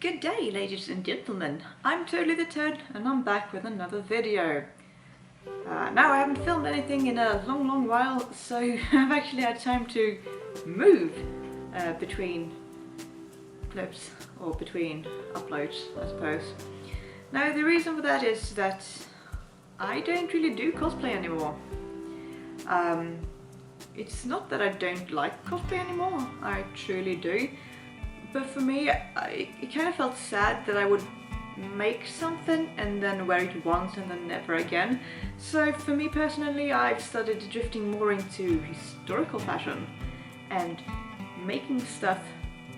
Good day, ladies and gentlemen. I'm Totally the Toad and I'm back with another video. Now I haven't filmed anything in a long while, so I've actually had time to move between clips or between uploads, I suppose. Now the reason for that is that I don't really do cosplay anymore. It's not that I don't like cosplay anymore, I truly do. But for me, it kind of felt sad that I would make something and then wear it once and then never again. So for me personally, I've started drifting more into historical fashion and making stuff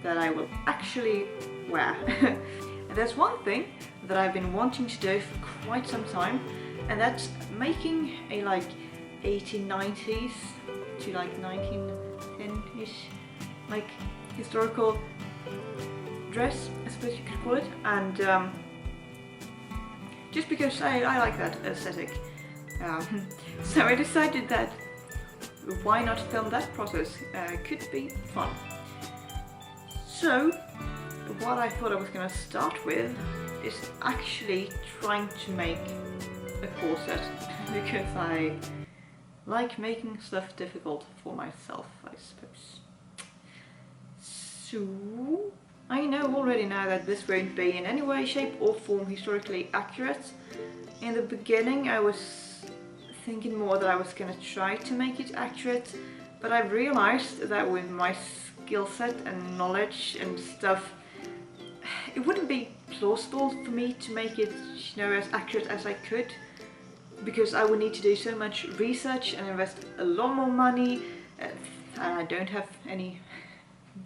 that I will actually wear. And there's one thing that I've been wanting to do for quite some time, and that's making a like 1890s to like 1910-ish like historical dress, I suppose you could call it, and just because I like that aesthetic. So I decided that why not film that process, could be fun. So what I thought I was going to start with is actually trying to make a corset, because I like making stuff difficult for myself, I suppose. So I know already now that this won't be in any way, shape or form historically accurate. In the beginning I was thinking more that I was gonna try to make it accurate, but I've realized that with my skill set and knowledge and stuff, it wouldn't be plausible for me to make it, you know, as accurate as I could, because I would need to do so much research and invest a lot more money, and I don't have any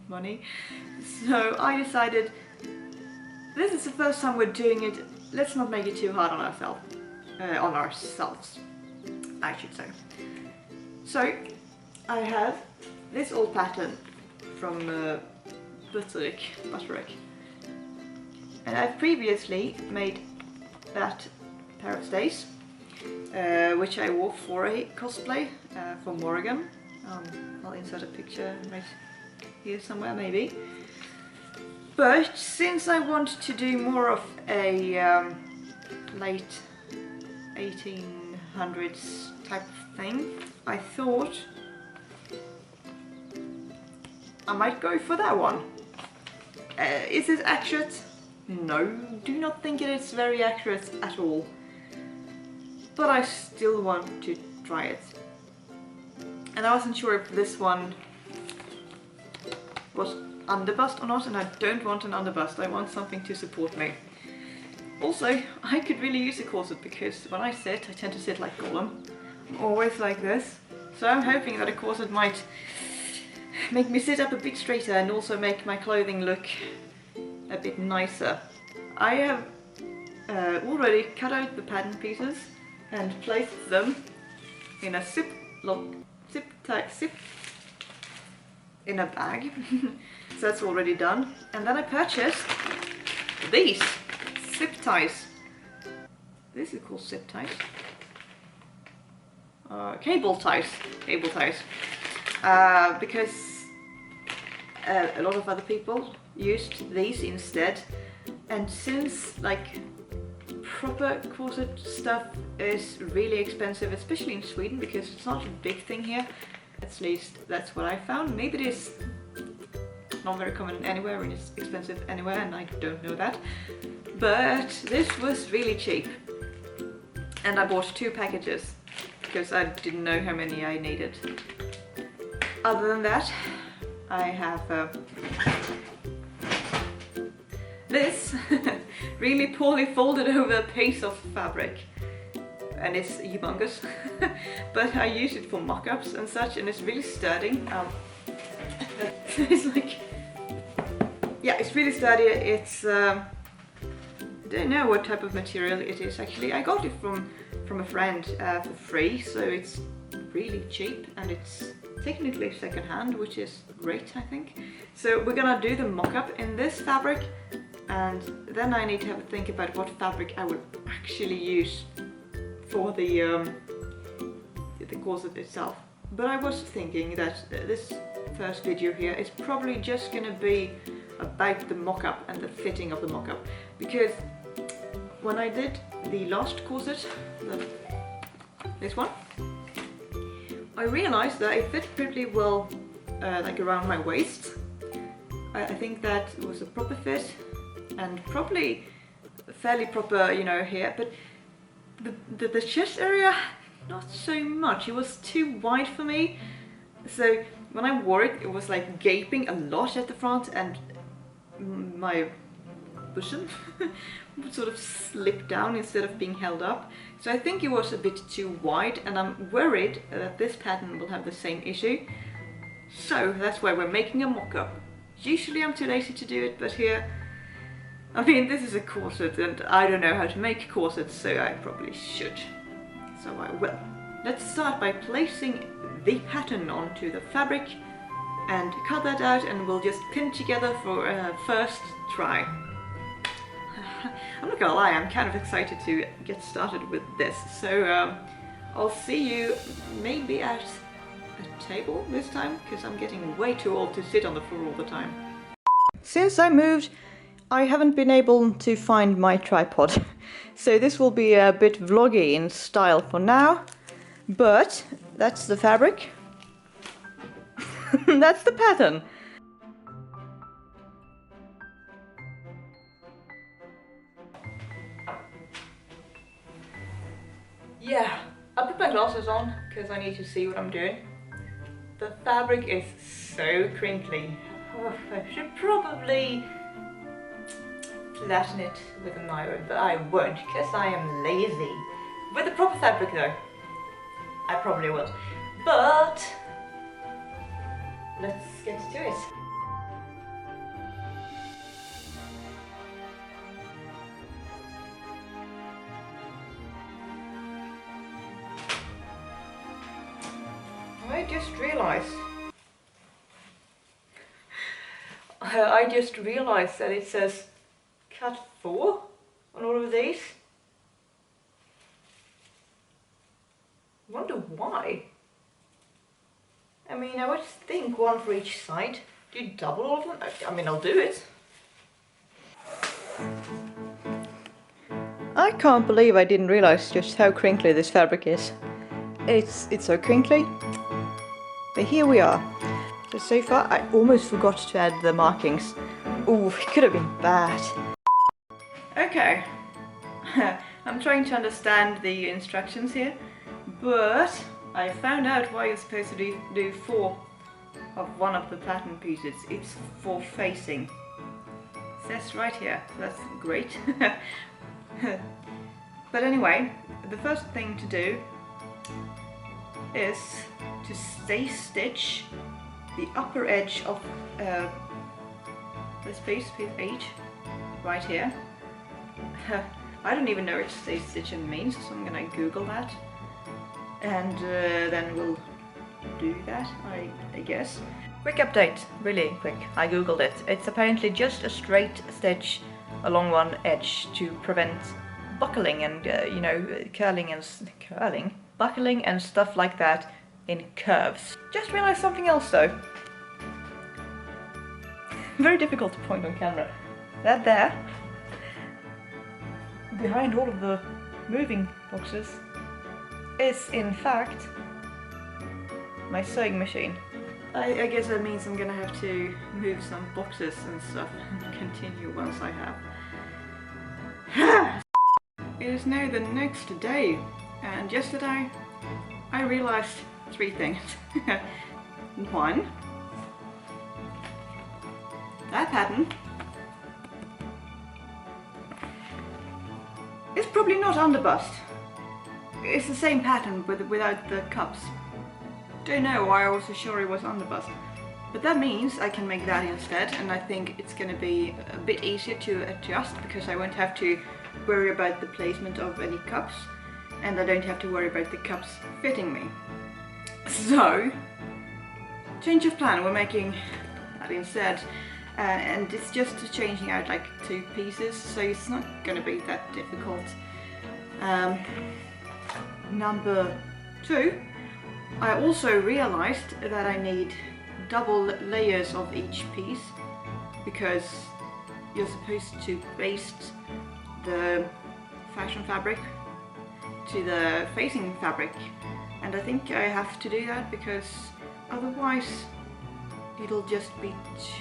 money. So I decided, this is the first time we're doing it, let's not make it too hard on ourselves, I should say. So I have this old pattern from Butterick, and I've previously made that pair of stays, which I wore for a cosplay from Oregon. I'll insert a picture right here somewhere maybe. But since I want to do more of a late 1800s type of thing, I thought I might go for that one. Is it accurate? No, do not think it is very accurate at all. But I still want to try it. And I wasn't sure if this one was underbust or not, and I don't want an underbust, I want something to support me. Also, I could really use a corset, because when I sit, I tend to sit like Gollum. I'm always like this. So I'm hoping that a corset might make me sit up a bit straighter and also make my clothing look a bit nicer. I have already cut out the pattern pieces and placed them in a zip in a bag. So that's already done. And then I purchased these zip ties. This is called zip ties. Cable ties. Because a lot of other people used these instead. And since like proper corset stuff is really expensive, especially in Sweden, because it's not a big thing here. At least that's what I found. Maybe it is not very common anywhere and it's expensive anywhere, and I don't know that. But this was really cheap. And I bought 2 packages because I didn't know how many I needed. Other than that, I have this really poorly folded over piece of fabric. And it's humongous, but I use it for mock-ups and such, and it's really sturdy. It's like, yeah, it's really sturdy. It's I don't know what type of material it is actually. I got it from a friend for free, so it's really cheap, and it's technically second-hand, which is great, I think. So we're gonna do the mock-up in this fabric, and then I need to have a think about what fabric I would actually use for the corset itself. But I was thinking that this first video here is probably just gonna be about the mock-up and the fitting of the mock-up, because when I did the last corset, this one, I realized that it fit pretty well like around my waist. I think that was a proper fit and probably fairly proper, you know, here, but the chest area, not so much. It was too wide for me. So when I wore it, it was like gaping a lot at the front, and my bosom would sort of slip down instead of being held up. So I think it was a bit too wide, and I'm worried that this pattern will have the same issue. So that's why we're making a mock-up. Usually I'm too lazy to do it, but here, I mean, this is a corset and I don't know how to make corsets, so I probably should. So I will. Let's start by placing the pattern onto the fabric and cut that out, and we'll just pin together for a first try. I'm not gonna lie, I'm kind of excited to get started with this. So I'll see you maybe at a table this time, because I'm getting way too old to sit on the floor all the time. Since I moved, I haven't been able to find my tripod. So this will be a bit vloggy in style for now, but that's the fabric. That's the pattern. Yeah, I put my glasses on because I need to see what I'm doing. The fabric is so crinkly. Oh, I should probably flatten it with an iron, but I won't because I am lazy. With the proper fabric though, I probably will. But let's get to it. I just realized that it says cut 4 on all of these. Wonder why. I mean, I would think one for each side. Do you double all of them? I mean, I'll do it. I can't believe I didn't realize just how crinkly this fabric is. It's so crinkly. But here we are. So far I almost forgot to add the markings. Ooh, it could have been bad. Okay. I'm trying to understand the instructions here, but I found out why you're supposed to do 4 of one of the pattern pieces. It's for facing. It says right here. That's great. But anyway, the first thing to do is to stay stitch the upper edge of this piece 8, right here. I don't even know what stay stitching means, so I'm gonna Google that, and then we'll do that, I guess. Quick update, really quick. I googled it. It's apparently just a straight stitch along one edge to prevent buckling and you know, buckling and stuff like that in curves. Just realized something else though. Very difficult to point on camera. That there, behind all of the moving boxes, is in fact my sewing machine. I guess that means I'm gonna have to move some boxes and stuff and continue once I have. It is now the next day, and yesterday I realized 3 things. 1, that pattern is probably not underbust. It's the same pattern without the cups. Don't know why I was so sure it was underbust. But that means I can make that instead, and I think it's going to be a bit easier to adjust because I won't have to worry about the placement of any cups, and I don't have to worry about the cups fitting me. So, change of plan, we're making that instead, and it's just changing out like 2 pieces, so it's not going to be that difficult. Number 2, I also realized that I need double layers of each piece, because you're supposed to baste the fashion fabric to the facing fabric, and I think I have to do that because otherwise it'll just be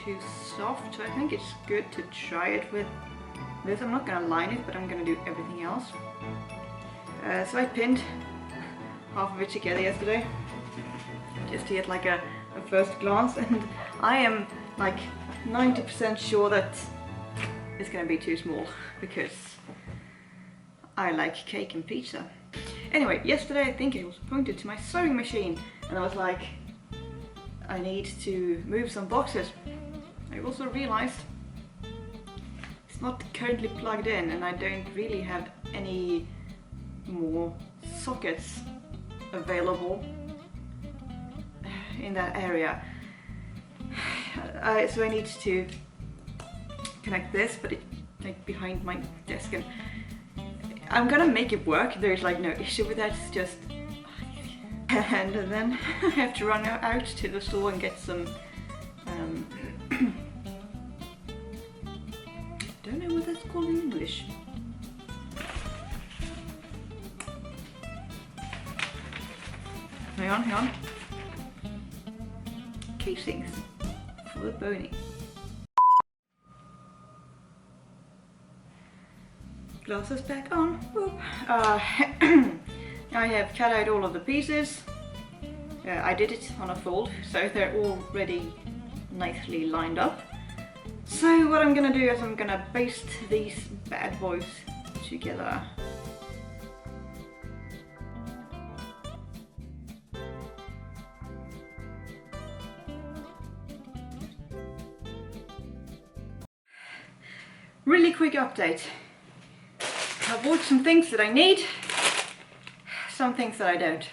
too soft. So I think it's good to try it with this. I'm not gonna line it, but I'm gonna do everything else. So I pinned half of it together yesterday just to get like a first glance, and I am like 90% sure that it's gonna be too small because I like cake and pizza. Anyway, yesterday I think it was pointed to my sewing machine and I was like, I need to move some boxes. I also realized it's not currently plugged in and I don't really have any more sockets available in that area. So I need to connect this, but it's like behind my desk, and I'm gonna make it work. There's like no issue with that, it's just... And then I have to run out to the store and get some... don't know what that's called in English. Hang on. Casings for the boning. Glasses back on. I have cut out all of the pieces. I did it on a fold, so they're already nicely lined up. So what I'm gonna do is I'm gonna baste these bad boys together. Really quick update. I bought some things that I need, some things that I don't.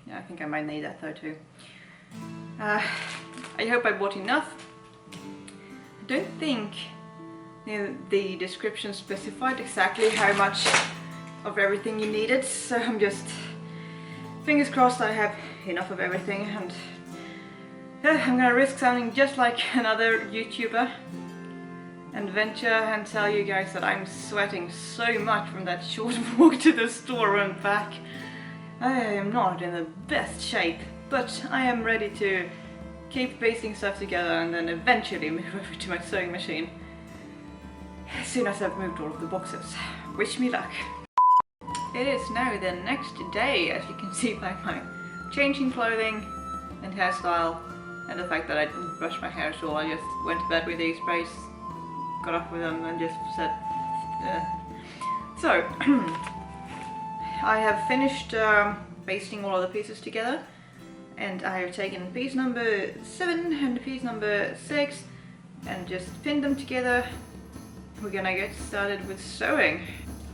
Yeah, I think I might need that though too. I hope I bought enough. I don't think the description specified exactly how much of everything you needed, so I'm just fingers crossed I have enough of everything, and I'm gonna risk sounding just like another YouTuber and venture and tell you guys that I'm sweating so much from that short walk to the store and back. I am not in the best shape, but I am ready to keep basting stuff together and then eventually move over to my sewing machine as soon as I've moved all of the boxes. Wish me luck. It is now the next day, as you can see by my changing clothing and hairstyle and the fact that I didn't brush my hair at all. I just went to bed with these sprays, got up with them and just said So I have finished basting all of the pieces together, and I have taken piece number 7 and piece number 6 and just pinned them together. We're gonna get started with sewing.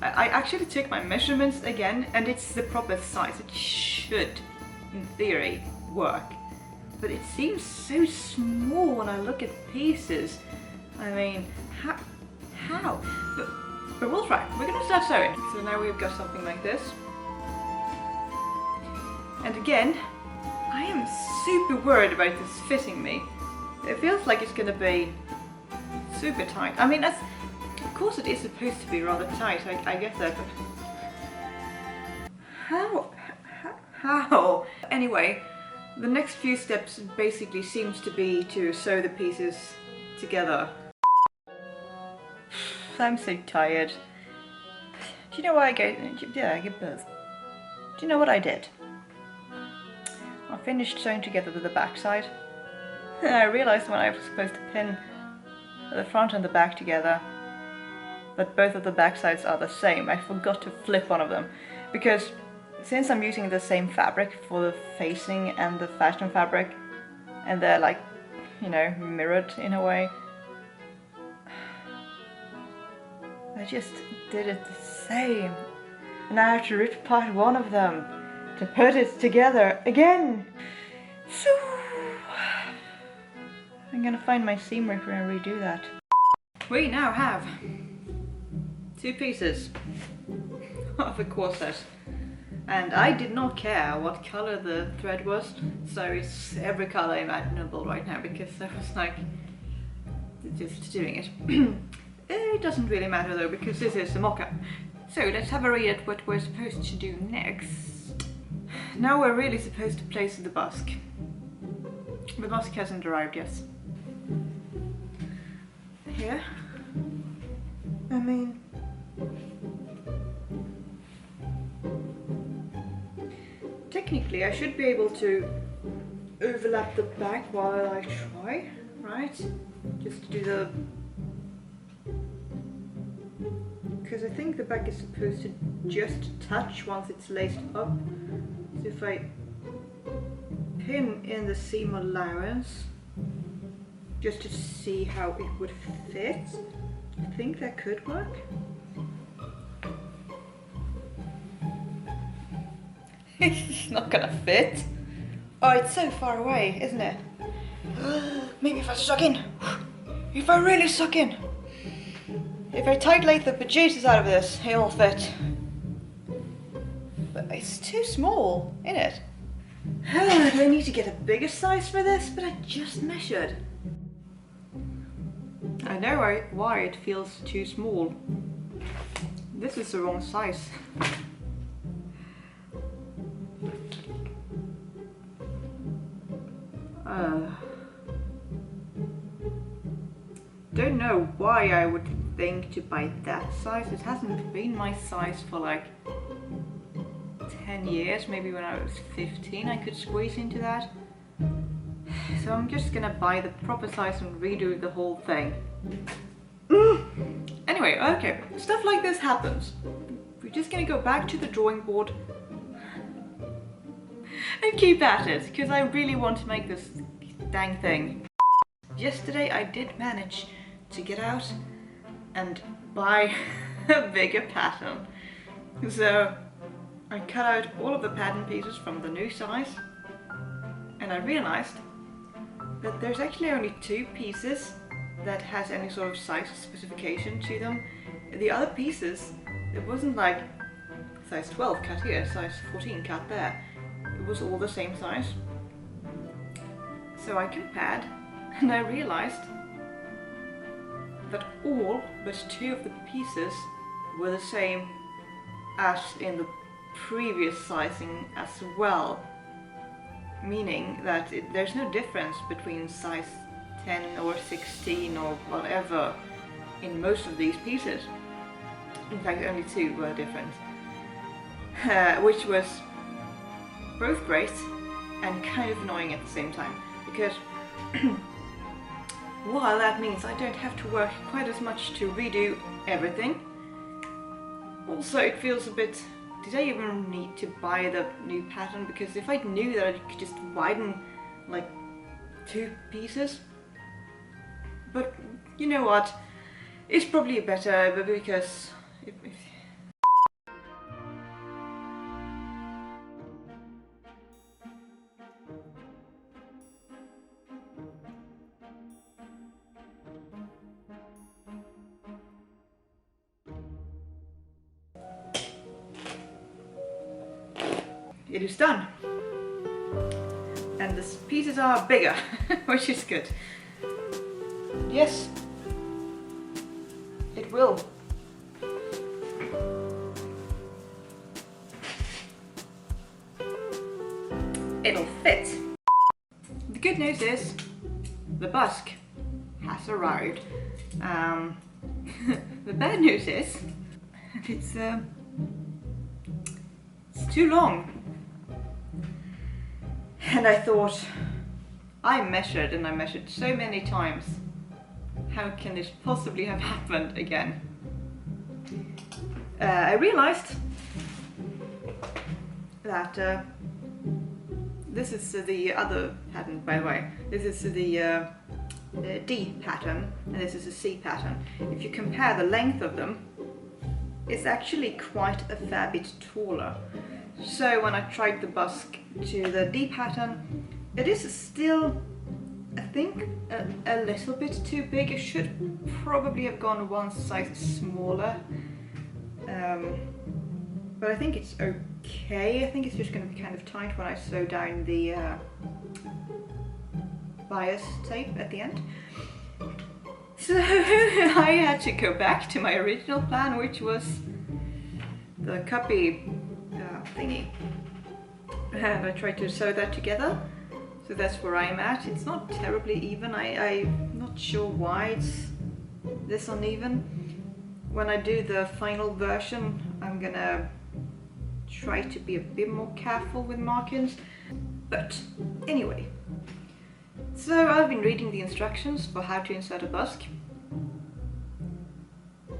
I actually took my measurements again, and it's the proper size. It should, in theory, work. But it seems so small when I look at pieces. I mean, how? But we'll try. We're gonna start sewing. So now we've got something like this. And again, I am super worried about this fitting me. It feels like it's gonna be super tight. I mean, that's, of course it is supposed to be rather tight, I get that, but how? Anyway, the next few steps basically seems to be to sew the pieces together. I'm so tired. Do you know what I get? Yeah, I get both. Do you know what I did? I finished sewing together with the back side. And I realized when I was supposed to pin the front and the back together that both of the back sides are the same. I forgot to flip one of them, because since I'm using the same fabric for the facing and the fashion fabric, and they're like, you know, mirrored in a way, I just did it the same. And I have to rip apart one of them to put it together again. So I'm gonna find my seam ripper and redo that. We now have 2 pieces of a corset. And I did not care what color the thread was, so it's every color imaginable right now, because I was like just doing it. It doesn't really matter though, because this is a mock-up. So let's have a read at what we're supposed to do next. Now we're really supposed to place the busk. The busk hasn't arrived yet. Here. I mean, technically I should be able to overlap the back while I try, right? Just to do the... because I think the back is supposed to just touch once it's laced up. So if I pin in the seam allowance, just to see how it would fit, I think that could work. It's not gonna fit. Oh, it's so far away, isn't it? Maybe if I suck in. If I really suck in. If I tight lathe the bejesus out of this, it'll fit. But it's too small, isn't it? Do I need to get a bigger size for this? But I just measured. I know why it feels too small. This is the wrong size. Don't know why I would think to buy that size. It hasn't been my size for like 10 years. Maybe when I was 15 I could squeeze into that. So I'm just gonna buy the proper size and redo the whole thing. Anyway, okay, stuff like this happens. We're just gonna go back to the drawing board and keep at it, because I really want to make this dang thing. Yesterday I did manage to get out and buy a bigger pattern. So I cut out all of the pattern pieces from the new size, and I realized that there's actually only 2 pieces that has any sort of size specification to them. The other pieces, it wasn't like size 12 cut here, size 14 cut there. It was all the same size. So I compared and I realized that all but 2 of the pieces were the same as in the previous sizing as well. Meaning that there's no difference between size 10 or 16 or whatever in most of these pieces. In fact, only 2 were different. Which was both great and kind of annoying at the same time, because while that means I don't have to work quite as much to redo everything, also it feels a bit, did I even need to buy the new pattern? Because if I knew that I could just widen like 2 pieces, but you know what, it's probably better, because it is done, and the pieces are bigger, which is good. Yes, it will. It'll fit. The good news is the busk has arrived. The bad news is it's too long. And I thought, I measured and I measured so many times. How can this possibly have happened again? I realized that this is the other pattern, by the way. This is the D pattern and this is the C pattern. If you compare the length of them, it's actually quite a fair bit taller. So when I tried the busk to the D pattern, it is still, I think, a little bit too big. It should probably have gone one size smaller. but I think it's okay. I think it's just going to be kind of tight when I sew down the bias tape at the end. So I had to go back to my original plan, which was the copy thingy, and I tried to sew that together. So that's where I'm at. It's not terribly even. I'm not sure why it's this uneven. When I do the final version, I'm gonna try to be a bit more careful with markings. But anyway, so I've been reading the instructions for how to insert a busk,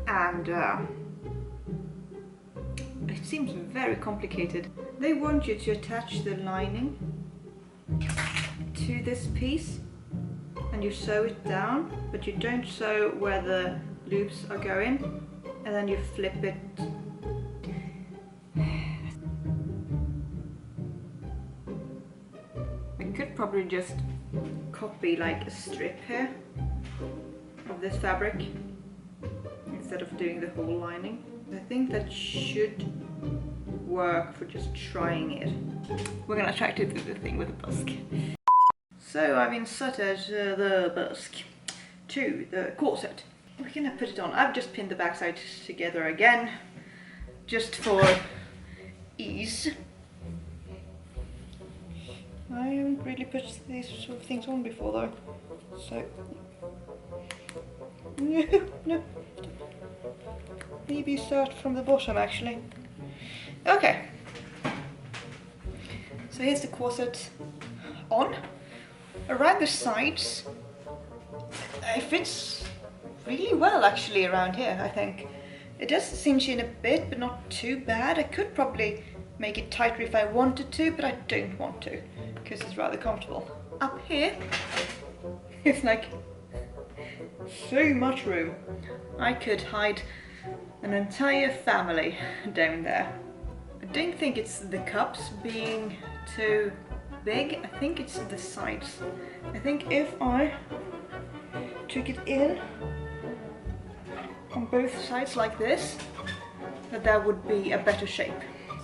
and it seems very complicated. They want you to attach the lining to this piece and you sew it down, but you don't sew where the loops are going, and then you flip it. I could probably just copy like a strip here of this fabric instead of doing the whole lining. I think that should work for just trying it. We're gonna try to do the thing with the busk. So I've inserted the busk to the corset. We're gonna put it on. I've just pinned the backside together again, just for ease. I haven't really put these sort of things on before though, so no. Maybe start from the bottom actually. Okay. So here's the corset on. Around the sides, it fits really well actually around here, I think. It does cinch in a bit, but not too bad. I could probably make it tighter if I wanted to, but I don't want to, because it's rather comfortable. Up here, it's like so much room. I could hide an entire family down there. I don't think it's the cups being too big, I think it's the sides. I think if I took it in on both sides like this, that would be a better shape.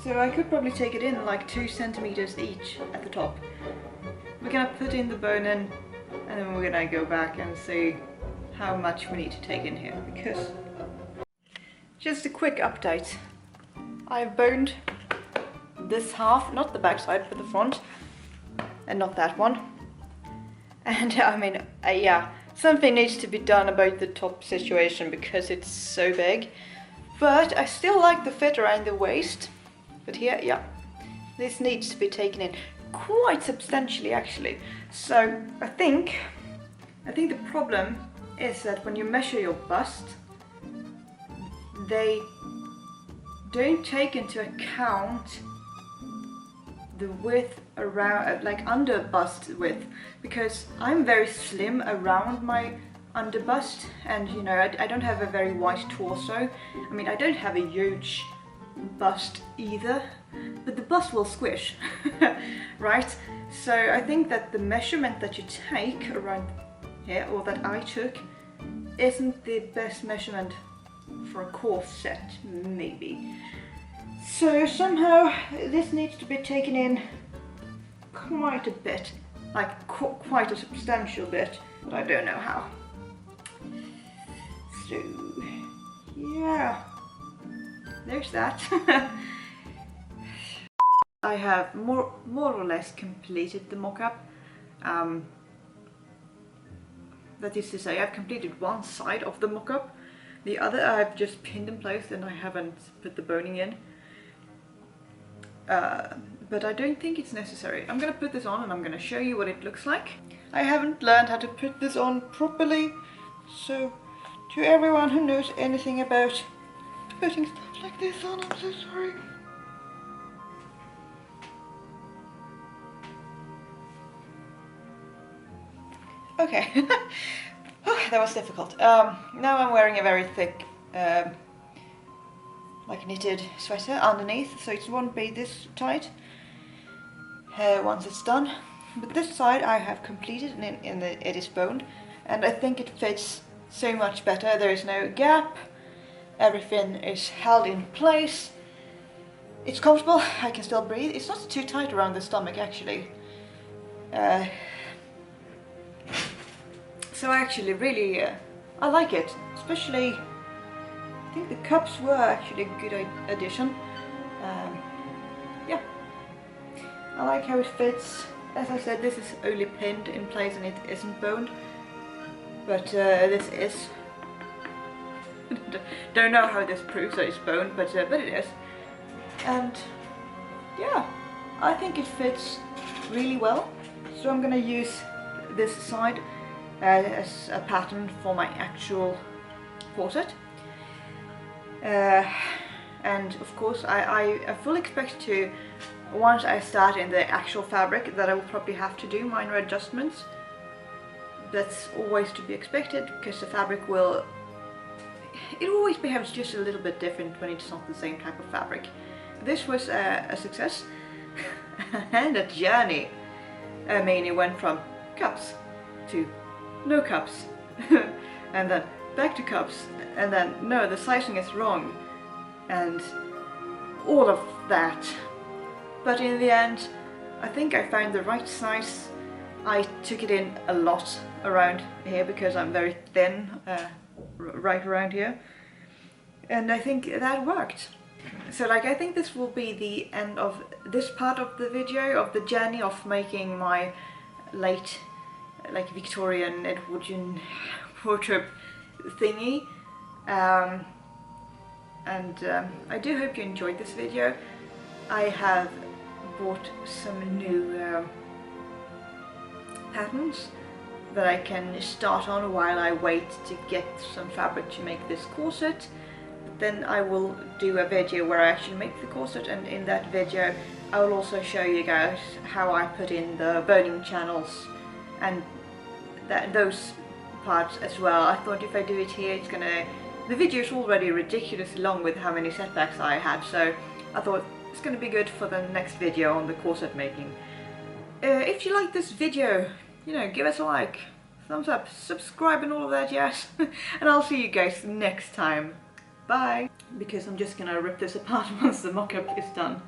So I could probably take it in like 2 centimeters each at the top. We're gonna put in the bone in, and then we're gonna go back and see how much we need to take in here, because just a quick update. I've boned this half, not the back side, but the front, and not that one. And I mean, yeah, something needs to be done about the top situation because it's so big. But I still like the fit around the waist. But here, yeah, this needs to be taken in quite substantially actually. So I think the problem is that when you measure your bust, they don't take into account the width around, like under bust width, because I'm very slim around my under bust, and you know, I don't have a very wide torso. I mean, I don't have a huge bust either, but the bust will squish, right? So I think that the measurement that you take around here, or that I took, isn't the best measurement for a corset, maybe. So somehow this needs to be taken in quite a bit, like quite a substantial bit, but I don't know how. So yeah, there's that. I have more or less completed the mock-up. That is to say, I've completed one side of the mock-up. The other I've just pinned in place and I haven't put the boning in. But I don't think it's necessary. I'm gonna put this on and I'm gonna show you what it looks like. I haven't learned how to put this on properly, so to everyone who knows anything about putting stuff like this on, I'm so sorry. Okay, that was difficult. Now I'm wearing a very thick, like knitted sweater underneath, so it won't be this tight once it's done. But this side I have completed and it is boned, and I think it fits so much better. There is no gap, everything is held in place, it's comfortable, I can still breathe. It's not too tight around the stomach actually. So I actually really, I like it. Especially, I think the cups were actually a good addition. Yeah, I like how it fits. As I said, this is only pinned in place and it isn't boned. But this is. Don't know how this proves that it's boned, but it is. And yeah, I think it fits really well. So I'm gonna use this side as a pattern for my actual corset. And of course I fully expect to, once I start in the actual fabric, that I will probably have to do minor adjustments. That's always to be expected, because the fabric will, it always behaves just a little bit different when it's not the same type of fabric. This was a success and a journey. I mean, it went from cups to no cups and then back to cups, and then no, the sizing is wrong, and all of that. But in the end, I think I found the right size. I took it in a lot around here because I'm very thin, right around here, and I think that worked. So like, I think this will be the end of this part of the video, of the journey of making my late like Victorian Edwardian wardrobe thingy. I do hope you enjoyed this video. I have bought some new patterns that I can start on while I wait to get some fabric to make this corset. Then I will do a video where I actually make the corset, and in that video I will also show you guys how I put in the boning channels and those parts as well. I thought if I do it here, it's gonna, the video is already ridiculously long with how many setbacks I had, so I thought it's gonna be good for the next video on the corset making. If you like this video, you know, give us a like, thumbs up, subscribe and all of that, yes. And I'll see you guys next time. Bye! Because I'm just gonna rip this apart once the mock-up is done.